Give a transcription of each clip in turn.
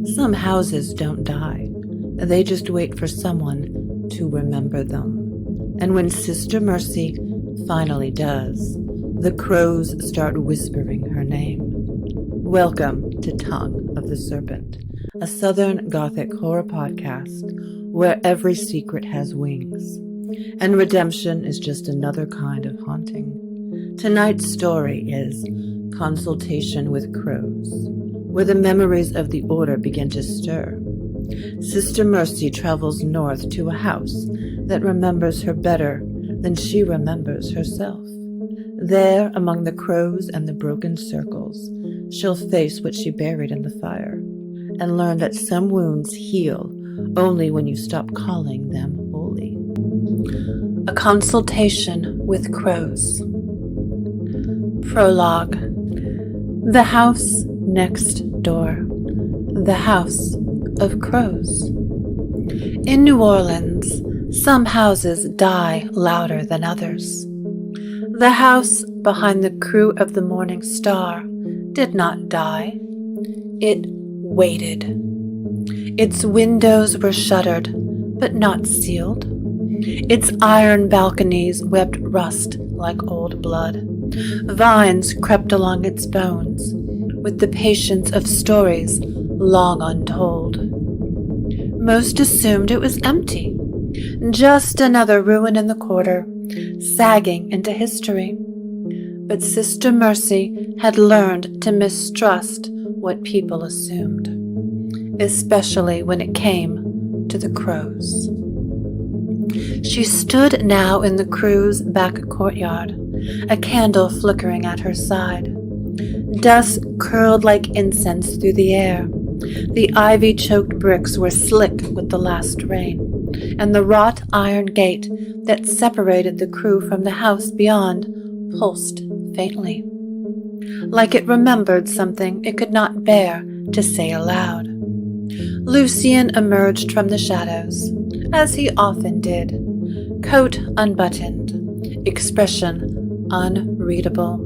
Some houses don't die. They just wait for someone to remember them. And when Sister Mercy finally does, the crows start whispering her name. Welcome to Tongue of the Serpent, a Southern Gothic horror podcast where every secret has wings, and redemption is just another kind of haunting. Tonight's story is Consultation with Crows, where the memories of the Order begin to stir. Sister Mercy travels north to a house that remembers her better than she remembers herself. There, among the crows and the broken circles, she'll face what she buried in the fire and learn that some wounds heal only when you stop calling them holy. A Consultation with Crows. Prologue. The house next door. The house of crows. In New Orleans, some houses die louder than others. The house behind the crew of the Morning Star did not die. It waited. Its windows were shuttered, but not sealed. Its iron balconies wept rust like old blood. Vines crept along its bones, with the patience of stories long untold. Most assumed it was empty, just another ruin in the quarter, sagging into history. But Sister Mercy had learned to mistrust what people assumed, especially when it came to the crows. She stood now in the crew's back courtyard, a candle flickering at her side. Dust curled like incense through the air. The ivy-choked bricks were slick with the last rain, and the wrought iron gate that separated the crew from the house beyond pulsed faintly, like it remembered something it could not bear to say aloud. Lucien emerged from the shadows, as he often did, coat unbuttoned, expression unreadable.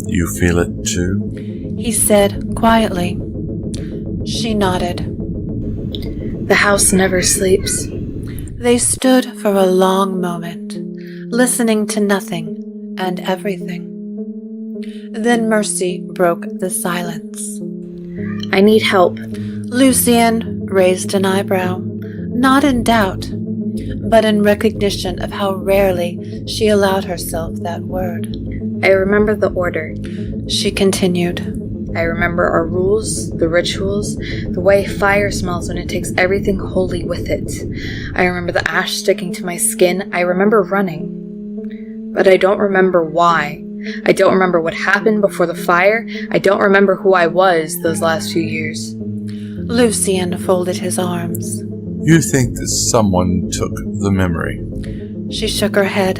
You feel it too? He said quietly. She nodded. The house never sleeps. They stood for a long moment, listening to nothing and everything. Then Mercy broke the silence. I need help. Lucien raised an eyebrow, not in doubt, but in recognition of how rarely she allowed herself that word. I remember the Order. She continued. I remember our rules, the rituals, the way fire smells when it takes everything holy with it. I remember the ash sticking to my skin. I remember running. But I don't remember why. I don't remember what happened before the fire. I don't remember who I was those last few years. Lucien folded his arms. You think that someone took the memory? She shook her head.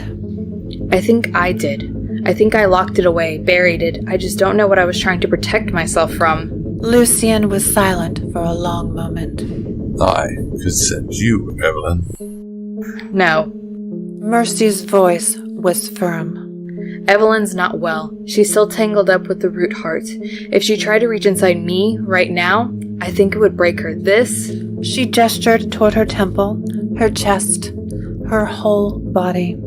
I think I did. I think I locked it away, buried it. I just don't know what I was trying to protect myself from. Lucien was silent for a long moment. I could send you, Evelyn. No. Mercy's voice was firm. Evelyn's not well. She's still tangled up with the root heart. If she tried to reach inside me right now, I think it would break her. This... She gestured toward her temple, her chest, her whole body.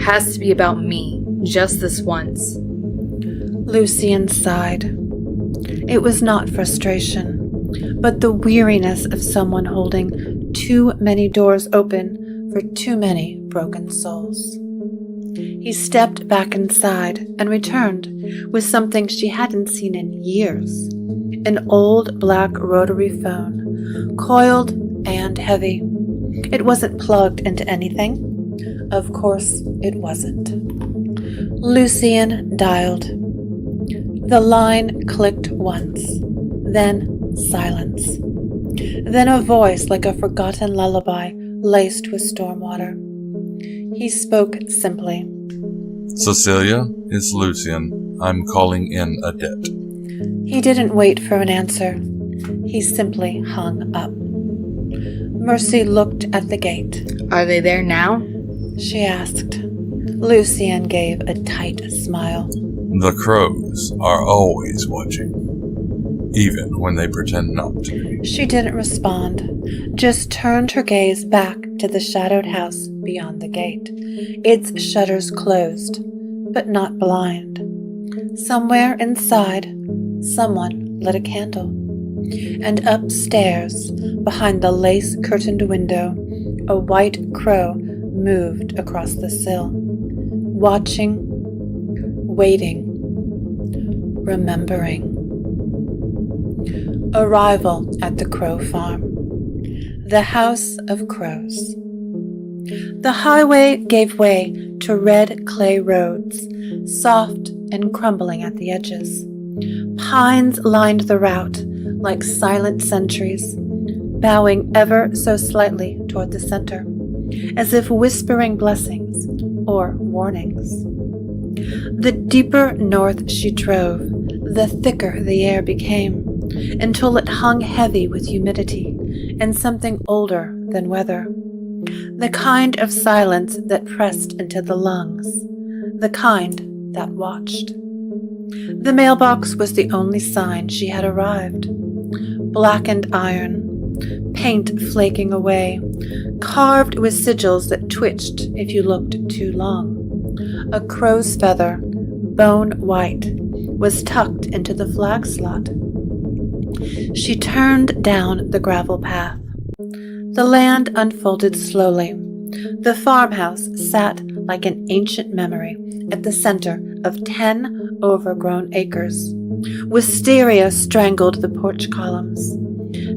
Has to be about me. Just this once. Lucien sighed. It was not frustration, but the weariness of someone holding too many doors open for too many broken souls. He stepped back inside and returned with something she hadn't seen in years. An old black rotary phone, coiled and heavy. It wasn't plugged into anything. Of course it wasn't. Lucien dialed. The line clicked once, then silence. Then a voice like a forgotten lullaby laced with stormwater. He spoke simply. Cecilia, it's Lucien. I'm calling in a debt. He didn't wait for an answer. He simply hung up. Mercy looked at the gate. Are they there now? She asked. Lucien gave a tight smile. The crows are always watching. even when they pretend not to be. She didn't respond, just turned her gaze back to the shadowed house beyond the gate, its shutters closed, but not blind. Somewhere inside, someone lit a candle, and upstairs, behind the lace-curtained window, a white crow moved across the sill, watching, waiting, remembering. Arrival at the Crowe farm. The House of Crows. The highway gave way to red clay roads, soft and crumbling at the edges. Pines lined the route like silent sentries, bowing ever so slightly toward the center, as if whispering blessings or warnings. The deeper north she drove, the thicker the air became, until it hung heavy with humidity and something older than weather. The kind of silence that pressed into the lungs, the kind that watched. The mailbox was the only sign she had arrived. Blackened iron, paint flaking away, carved with sigils that twitched if you looked too long. A crow's feather, bone white, was tucked into the flag slot. She turned down the gravel path. The land unfolded slowly. The farmhouse sat like an ancient memory at the center of 10 overgrown acres. Wisteria strangled the porch columns.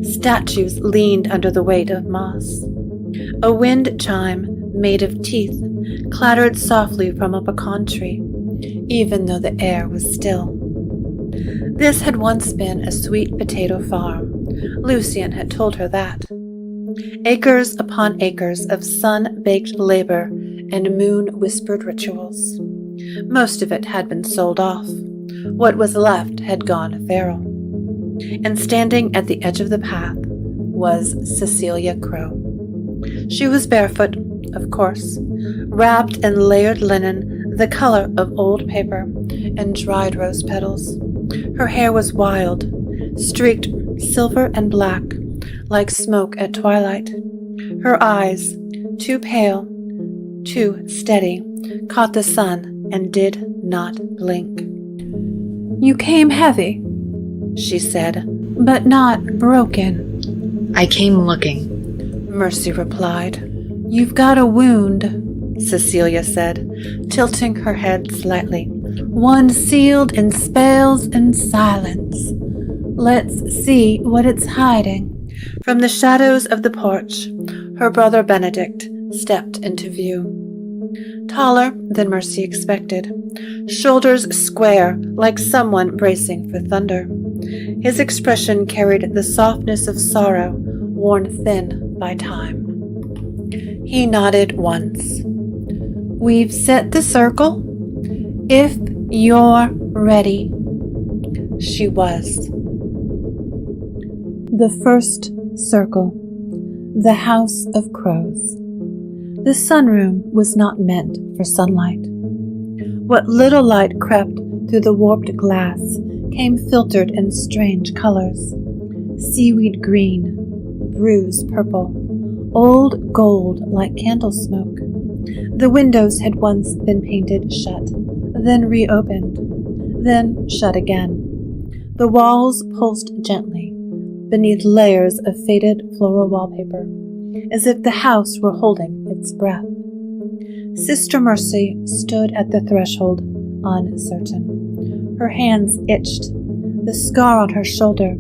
Statues leaned under the weight of moss. A wind chime made of teeth clattered softly from a pecan tree, even though the air was still. This had once been a sweet potato farm. Lucian had told her that. Acres upon acres of sun-baked labor and moon-whispered rituals. Most of it had been sold off. What was left had gone feral. And standing at the edge of the path was Cecilia Crowe. She was barefoot, of course, wrapped in layered linen the color of old paper and dried rose petals. Her hair was wild, streaked silver and black, like smoke at twilight. Her eyes, too pale, too steady, caught the sun and did not blink. "You came heavy," she said, "but not broken." I came looking, Mercy replied. "You've got a wound," Cecilia said, tilting her head slightly. "One sealed in spells and silence. Let's see what it's hiding." From the shadows of the porch, her brother Benedict stepped into view. Taller than Mercy expected, shoulders square like someone bracing for thunder. His expression carried the softness of sorrow worn thin by time. He nodded once. "We've set the circle. If you're ready." She was. The first circle. The House of Crows. The sunroom was not meant for sunlight. What little light crept through the warped glass came filtered in strange colors. Seaweed green, bruise purple, old gold like candle smoke. The windows had once been painted shut, then reopened, then shut again. The walls pulsed gently beneath layers of faded floral wallpaper, as if the house were holding its breath. Sister Mercy stood at the threshold, uncertain. Her hands itched. The scar on her shoulder,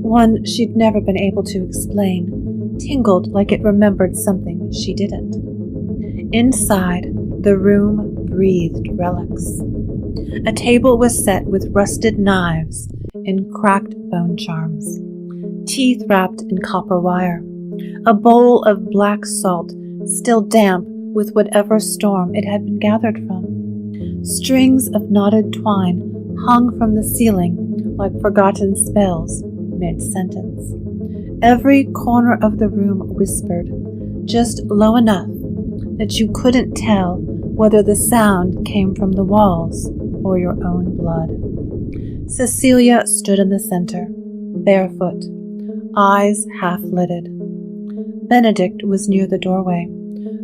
one she'd never been able to explain, tingled like it remembered something she didn't. Inside, the room breathed relics. A table was set with rusted knives and cracked bone charms, teeth wrapped in copper wire, a bowl of black salt still damp with whatever storm it had been gathered from. Strings of knotted twine hung from the ceiling like forgotten spells mid-sentence. Every corner of the room whispered, just low enough that you couldn't tell whether the sound came from the walls or your own blood. Cecilia stood in the center, barefoot, eyes half-lidded. Benedict was near the doorway,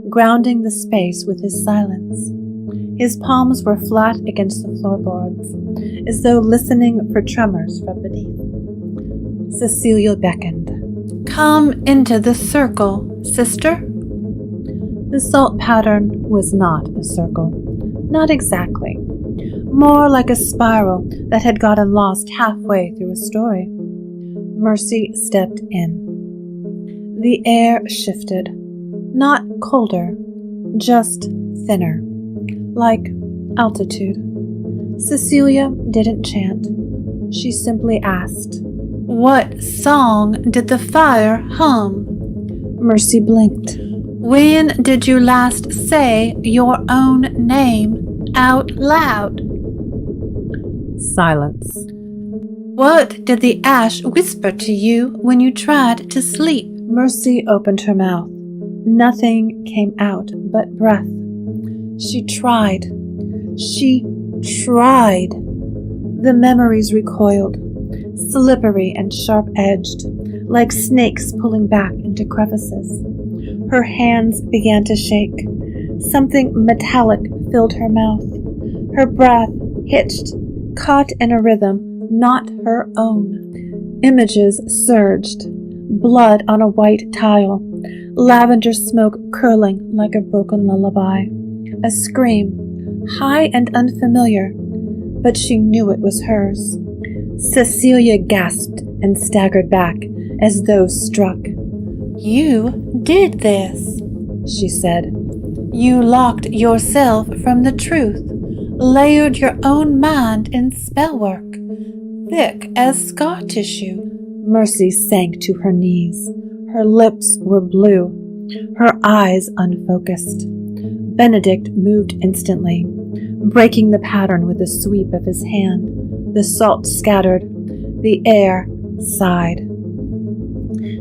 grounding the space with his silence. His palms were flat against the floorboards, as though listening for tremors from beneath. Cecilia beckoned. "Come into the circle, sister." The salt pattern was not a circle. Not exactly. More like a spiral that had gotten lost halfway through a story. Mercy stepped in. The air shifted. Not colder, just thinner. Like altitude. Cecilia didn't chant. She simply asked, "What song did the fire hum?" Mercy blinked. "When did you last say your own name out loud?" Silence. "What did the ash whisper to you when you tried to sleep?" Mercy opened her mouth. Nothing came out but breath. She tried. The memories recoiled, slippery and sharp-edged, like snakes pulling back into crevices. Her hands began to shake. Something metallic filled her mouth. Her breath hitched, caught in a rhythm not her own. Images surged, blood on a white tile, lavender smoke curling like a broken lullaby. A scream, high and unfamiliar, but she knew it was hers. Cecilia gasped and staggered back, as though struck. "You did this," she said. "You locked yourself from the truth, layered your own mind in spellwork, thick as scar tissue." Mercy sank to her knees. Her lips were blue, her eyes unfocused. Benedict moved instantly, breaking the pattern with a sweep of his hand. The salt scattered. The air sighed.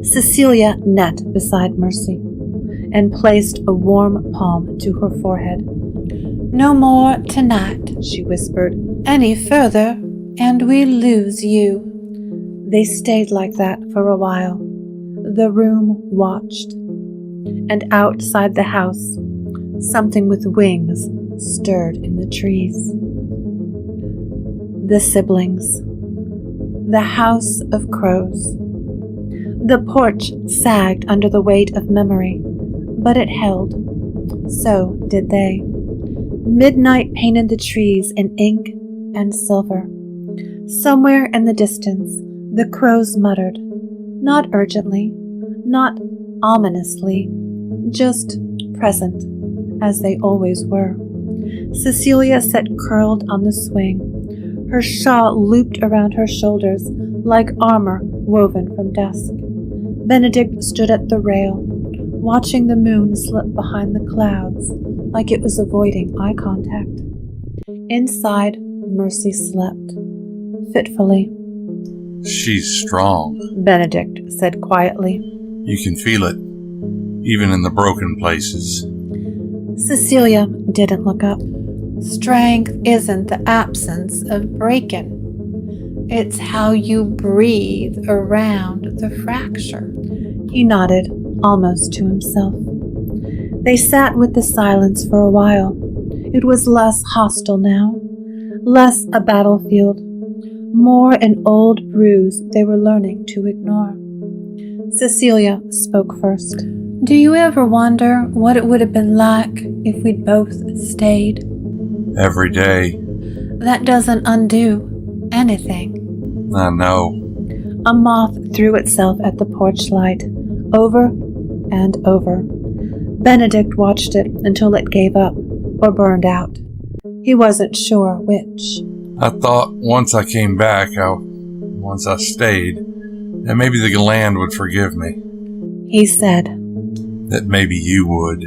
Cecilia knelt beside Mercy and placed a warm palm to her forehead. "No more tonight," she whispered. "Any further, and we lose you." They stayed like that for a while. The room watched. And outside the house, something with wings stirred in the trees. The siblings. The house of crows. The porch sagged under the weight of memory, but it held. So did they. Midnight painted the trees in ink and silver. Somewhere in the distance, the crows muttered, not urgently, not ominously, just present, as they always were. Cecilia sat curled on the swing, her shawl looped around her shoulders like armor woven from dusk. Benedict stood at the rail, watching the moon slip behind the clouds like it was avoiding eye contact. Inside, Mercy slept, fitfully. "She's strong," Benedict said quietly. "You can feel it, even in the broken places." Cecilia didn't look up. "Strength isn't the absence of breaking. It's how you breathe around the fracture." He nodded, almost to himself. They sat with the silence for a while. It was less hostile now, less a battlefield, more an old bruise they were learning to ignore. Cecilia spoke first. "Do you ever wonder what it would have been like if we'd both stayed?" Every day. "That doesn't undo anything." I know. A moth threw itself at the porch light, over and over. Benedict watched it until it gave up or burned out. He wasn't sure which. I thought once I came back, once I stayed, that maybe the land would forgive me. He said. That maybe you would.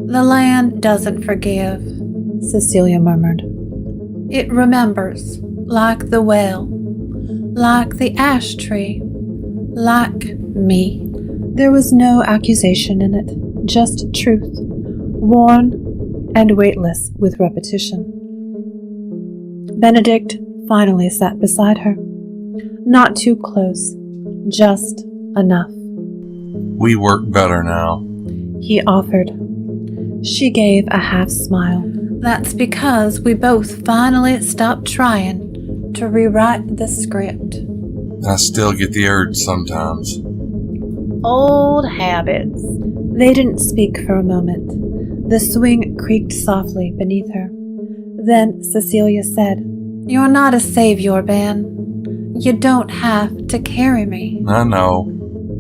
"The land doesn't forgive," Cecilia murmured. "It remembers, like the well, like the ash tree, like me." There was no accusation in it, just truth, worn and weightless with repetition. Benedict finally sat beside her. Not too close, just enough. We work better now. He offered. She gave a half-smile. That's because we both finally stopped trying to rewrite the script. I still get the urge sometimes. Old habits. They didn't speak for a moment. The swing creaked softly beneath her. Then Cecilia said, "You're not a savior, Ben. You don't have to carry me." I know,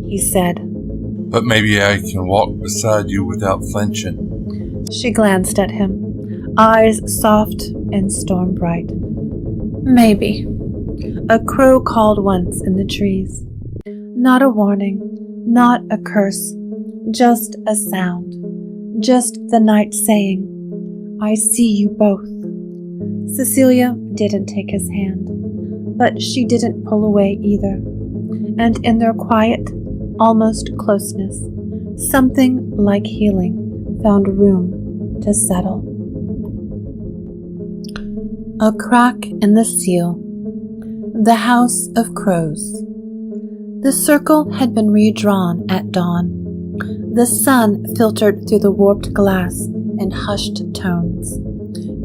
he said. But maybe I can walk beside you without flinching. She glanced at him, eyes soft and storm bright. Maybe. A crow called once in the trees. Not a warning, not a curse, just a sound. Just the night saying, "I see you both." Cecilia didn't take his hand, but she didn't pull away either. And in their quiet, almost closeness, something like healing found room to settle. A crack in the seal. The House of Crows. The circle had been redrawn at dawn. The sun filtered through the warped glass in hushed tones.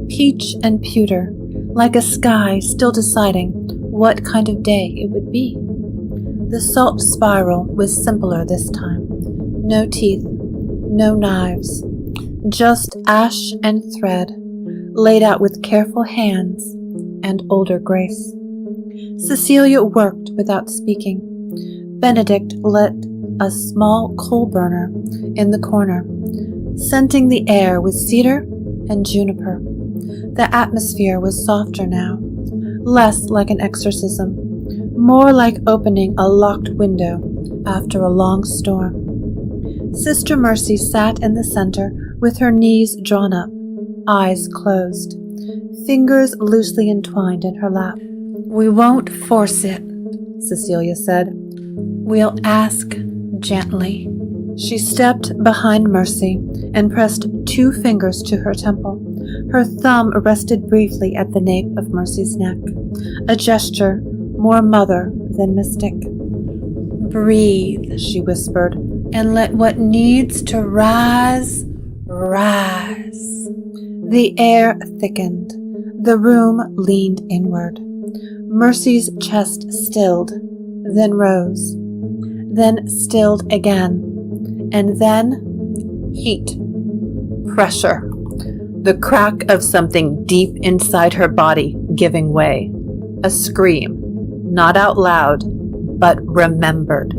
Peach and pewter, like a sky still deciding what kind of day it would be. The salt spiral was simpler this time. No teeth, no knives, just ash and thread, laid out with careful hands and older grace. Cecilia worked without speaking. Benedict lit a small coal burner in the corner, scenting the air with cedar and juniper. The atmosphere was softer now, less like an exorcism, more like opening a locked window after a long storm. Sister Mercy sat in the center with her knees drawn up, eyes closed, fingers loosely entwined in her lap. "We won't force it," Cecilia said. "We'll ask gently." She stepped behind Mercy and pressed 2 fingers to her temple. Her thumb rested briefly at the nape of Mercy's neck, a gesture more mother than mystic. "Breathe," she whispered, "and let what needs to rise, rise." The air thickened. The room leaned inward. Mercy's chest stilled, then rose, then stilled again, and then heat, pressure, the crack of something deep inside her body giving way, a scream, not out loud, but remembered,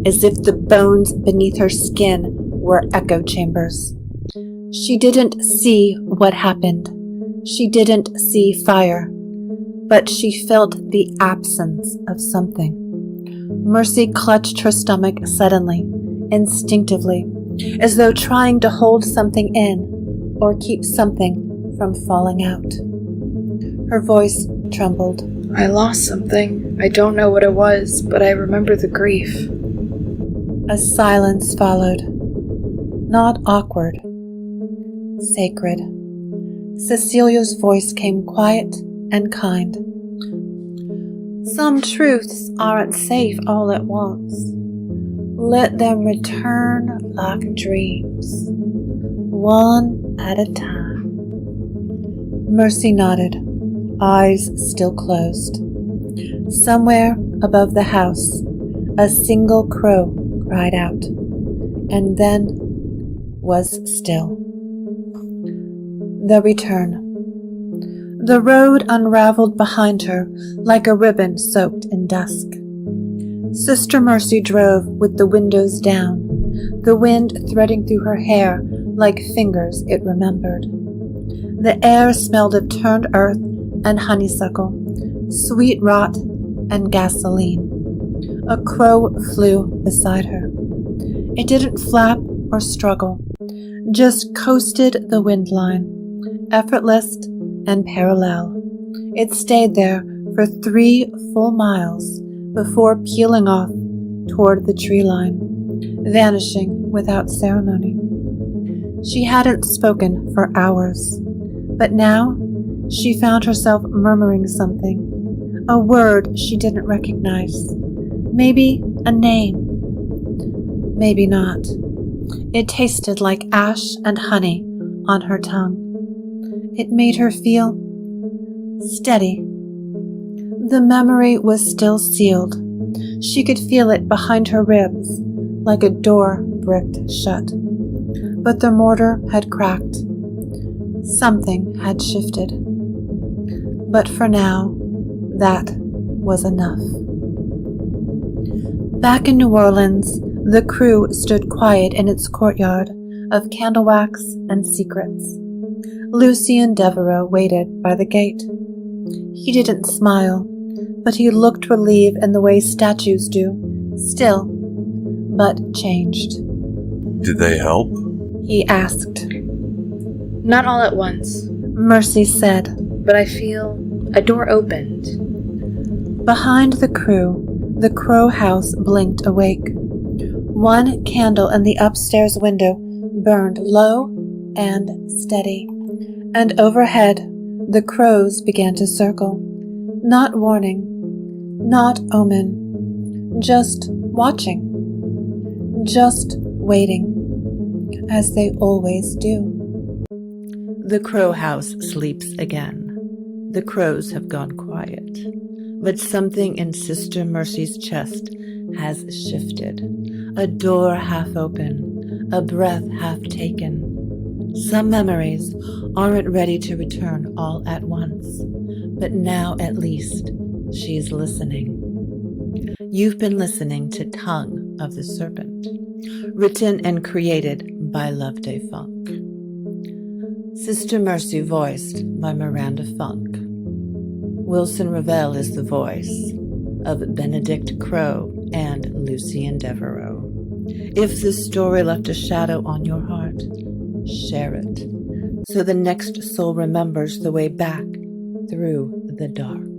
as if the bones beneath her skin were echo chambers. She didn't see what happened. She didn't see fire, but she felt the absence of something. Mercy clutched her stomach suddenly, instinctively, as though trying to hold something in or keep something from falling out. Her voice trembled. "I lost something. I don't know what it was, but I remember the grief." A silence followed. Not awkward. Sacred. Cecilia's voice came quiet and kind. "Some truths aren't safe all at once. Let them return like dreams, one at a time." Mercy nodded, eyes still closed. Somewhere above the house, a single crow cried out, and then was still. The return. The road unraveled behind her like a ribbon soaked in dusk. Sister Mercy drove with the windows down, the wind threading through her hair like fingers it remembered. The air smelled of turned earth and honeysuckle, sweet rot and gasoline. A crow flew beside her. It didn't flap or struggle, just coasted the wind line, effortless and parallel. It stayed there for 3 full miles before peeling off toward the tree line, vanishing without ceremony. She hadn't spoken for hours, but now she found herself murmuring something, A word she didn't recognize. Maybe a name. Maybe not. It tasted like ash and honey on her tongue. It made her feel steady. The memory was still sealed. She could feel it behind her ribs, like a door bricked shut. But the mortar had cracked. Something had shifted. But for now, that was enough. Back in New Orleans, the crew stood quiet in its courtyard of candle wax and secrets. Lucien Devereaux waited by the gate. He didn't smile, but he looked relieved in the way statues do, still, but changed. Did they help? He asked. Not all at once, Mercy said. but I feel a door opened. Behind the crew, the Crowe house blinked awake. One candle in the upstairs window burned low and steady, and overhead the crows began to circle. Not warning, not omen, just watching, just waiting, as they always do. The Crowe house sleeps again. The crows have gone quiet, but something in Sister Mercy's chest has shifted. A door half open, a breath half taken. Some memories aren't ready to return all at once, but now at least she's listening. You've been listening to Tongue of the Serpent, written and created by Loveday Funk. Sister Mercy voiced by Miranda Funk. Wilson Revell is the voice of Benedict Crowe and Lucien Devereaux. If this story left a shadow on your heart, share it, so the next soul remembers the way back through the dark.